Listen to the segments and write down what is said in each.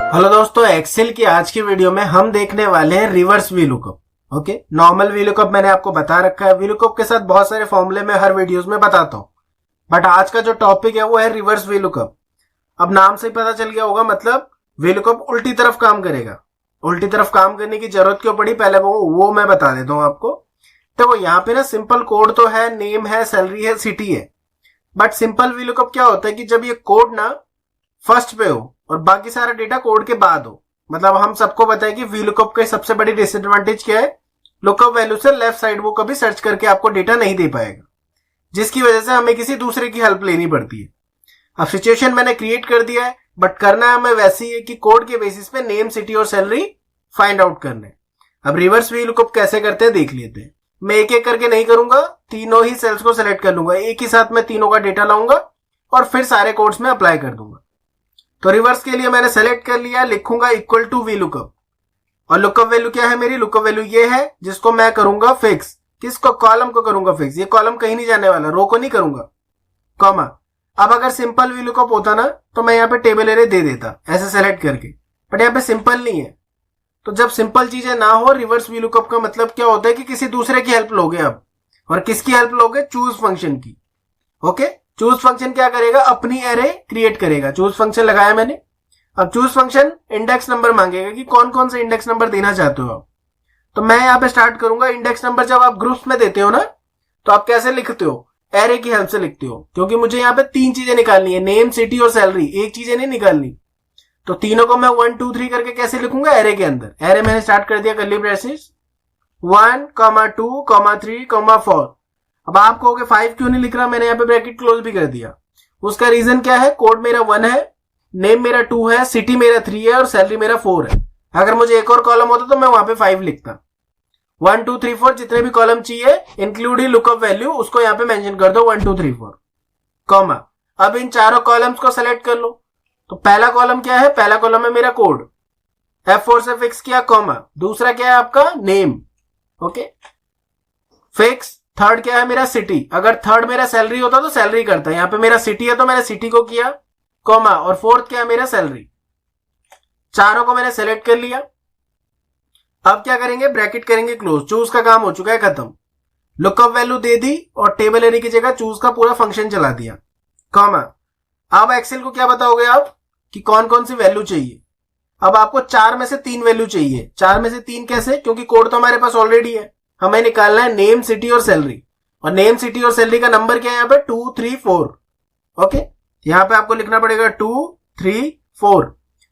Hello दोस्तों, Excel की आज की वीडियो में हम देखने वाले हैं reverse VLOOKUP. Okay, normal VLOOKUP मैंने आपको बता रखा है, वीलुकअप के साथ बहुत सारे फॉर्मूले में हर वीडियोस में बताता हूं, बट आज का जो टॉपिक है वो है रिवर्स वीलुकअप। अब नाम से ही पता चल गया होगा, मतलब वीलुकअप उल्टी तरफ काम करेगा। उल्टी तरफ काम करने की जरूरत क्यों पड़ी, पहले वो मैं बता देता हूँ आपको। तो यहाँ पे ना सिंपल कोड तो है, नेम है, सैलरी है, सिटी है, बट सिंपल वीलुकअप क्या होता है कि जब ये कोड ना फर्स्ट पे हो और बाकी सारा डेटा कोड के बाद हो। मतलब हम सबको पता है कि वीलुकअप की सबसे बड़ी डिसएडवांटेज क्या है, लुकअप वैल्यू से लेफ्ट साइड वो कभी सर्च करके आपको डेटा नहीं दे पाएगा, जिसकी वजह से हमें किसी दूसरे की हेल्प लेनी पड़ती है। अब सिचुएशन मैंने क्रिएट कर दिया है, बट करना हमें वैसे ही है कि कोड के बेसिस पे नेम, सिटी और सैलरी फाइंड आउट करना है। अब रिवर्स वीलुकअप कैसे करते हैं देख लेते हैं। मैं एक एक करके नहीं करूंगा, तीनों ही सेल्स को सिलेक्ट कर लूंगा, एक ही साथ में तीनों का डेटा लाऊंगा और फिर सारे कोड्स में अप्लाई कर दूंगा। तो रिवर्स के लिए मैंने सेलेक्ट कर लिया, लिखूंगा इक्वल टू वीलुकअप, और लुकअप वैल्यू क्या है मेरी, लुकअप वैल्यू ये है जिसको मैं करूंगा फिक्स। किसको, कॉलम को करूंगा फिक्स, ये कॉलम कहीं नहीं जाने वाला, रो को नहीं करूंगा, कॉमा। अब अगर सिंपल वीलुकअप होता ना तो मैं यहाँ पे टेबल एरे दे देता ऐसे सेलेक्ट करके, बट यहाँ पे सिंपल नहीं है। तो जब सिंपल चीजें ना हो, रिवर्स वीलुकअप का मतलब क्या होता है कि किसी दूसरे की हेल्प लोगे अब, और किसकी हेल्प लोगे, चूज फंक्शन की। ओके, चूज फंक्शन क्या करेगा, अपनी एरे क्रिएट करेगा। चूज फंक्शन लगाया मैंने। अब चूज फंक्शन इंडेक्स नंबर मांगेगा कि कौन कौन से इंडेक्स नंबर देना चाहते हो आप। तो मैं यहाँ पे स्टार्ट करूंगा इंडेक्स नंबर। जब आप ग्रुप्स में देते हो ना तो आप कैसे लिखते हो, एरे की हेल्प से लिखते हो, क्योंकि मुझे यहाँ पे तीन चीजें निकालनी है, नेम, सिटी और सैलरी, एक चीजें नहीं निकालनी। तो तीनों को मैं 1 2 3 करके कैसे लिखूंगा, एरे के अंदर। एरे मैंने स्टार्ट कर दिया कर्ली ब्रेसेस 1, 2, 3, 4। अब आप कहोगे 5 क्यों नहीं लिख रहा, मैंने यहाँ पे ब्रैकेट क्लोज भी कर दिया। उसका रीजन क्या है, कोड मेरा 1 है, नेम मेरा 2 है, सिटी मेरा 3 है और सैलरी मेरा 4 है। अगर मुझे एक और कॉलम होता तो मैं वहां पे 5 लिखता। 1 2 3 4 जितने भी कॉलम चाहिए इंक्लूडिंग लुकअप वैल्यू, उसको यहाँ पे मेंशन कर दो 1 2 3 4, कॉमा। अब इन चारों कॉलम्स को सेलेक्ट कर लो। तो पहला कॉलम क्या है, पहला कॉलम है मेरा कोड, F4 से फिक्स किया, कॉमा। दूसरा क्या है आपका, नेम, ओके, फिक्स। थर्ड क्या है मेरा, सिटी। अगर थर्ड मेरा सैलरी होता तो सैलरी करता, यहाँ पे मेरा सिटी है तो मैंने सिटी को किया, कॉमा। और फोर्थ क्या है मेरा, सैलरी। चारों को मैंने सेलेक्ट कर लिया। अब क्या करेंगे, ब्रैकेट करेंगे क्लोज। चूज का काम हो चुका है खत्म। लुकअप वैल्यू दे दी और टेबल एरे की जगह चूज का पूरा फंक्शन चला दिया, कॉमा। अब एक्सेल को क्या बताओगे आप कि कौन कौन सी वैल्यू चाहिए। अब आपको 4 में से 3 वैल्यू चाहिए। 4 में से 3 कैसे, क्योंकि कोड तो हमारे पास ऑलरेडी है। हमें निकालना है नेम, सिटी और सैलरी, और नेम, सिटी और सैलरी का नंबर क्या है यहाँ पे, 2 3 4। ओके, यहाँ पे आपको लिखना पड़ेगा 2 3 4।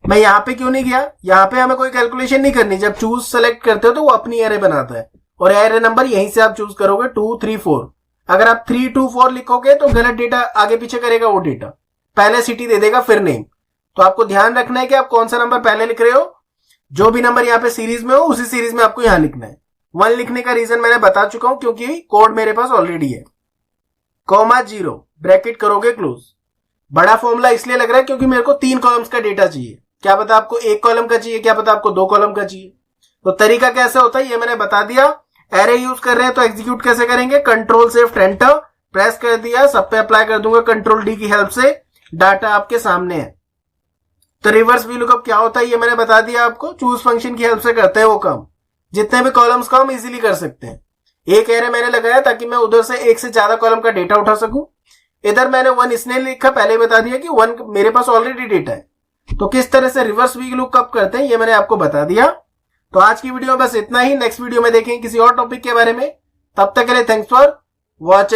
मैं यहाँ पे क्यों नहीं गया, यहाँ पे हमें कोई कैलकुलेशन नहीं करनी। जब चूज सेलेक्ट करते हो तो वो अपनी एरे बनाता है, और एरे नंबर यहीं से आप चूज करोगे 2 3 4। अगर आप 3 2 4 लिखोगे तो गलत डेटा आगे पीछे करेगा, वो डेटा पहले सिटी दे देगा फिर नेम। तो आपको ध्यान रखना है कि आप कौन सा नंबर पहले लिख रहे हो। जो भी नंबर यहाँ पे सीरीज में हो उसी सीरीज में आपको यहाँ लिखना है। 1 लिखने का रीजन मैंने बता चुका हूं, क्योंकि कोड मेरे पास ऑलरेडी है, कॉमा 0, ब्रैकेट करोगे क्लोज। बड़ा फॉर्मूला इसलिए लग रहा है क्योंकि मेरे को 3 कॉलम्स का डेटा चाहिए। क्या पता आपको 1 कॉलम का चाहिए, क्या पता आपको 2 कॉलम का चाहिए। तो तरीका कैसे होता है ये मैंने बता दिया। एरे यूज कर रहे हैं तो एग्जीक्यूट कैसे करेंगे, कंट्रोल शिफ्ट एंटर प्रेस कर दिया, सब पे अप्लाई कर दूंगा कंट्रोल डी की हेल्प से। डाटा आपके सामने है। तो रिवर्स वीलुकअप क्या होता है ये मैंने बता दिया आपको, चूज फंक्शन की हेल्प से करते हैं वो काम। जितने भी कॉलम्स का हम इजीली कर सकते हैं। एक एरे मैंने लगाया ताकि मैं उधर से एक से ज्यादा कॉलम का डेटा उठा सकूं। इधर मैंने 1 इसने लिखा, पहले बता दिया कि 1 मेरे पास ऑलरेडी डेटा है। तो किस तरह से रिवर्स वीलुकअप करते हैं ये मैंने आपको बता दिया। तो आज की वीडियो में बस इतना ही। नेक्स्ट वीडियो में देखेंगे किसी और टॉपिक के बारे में। तब तक के लिए थैंक्स फॉर वॉचिंग।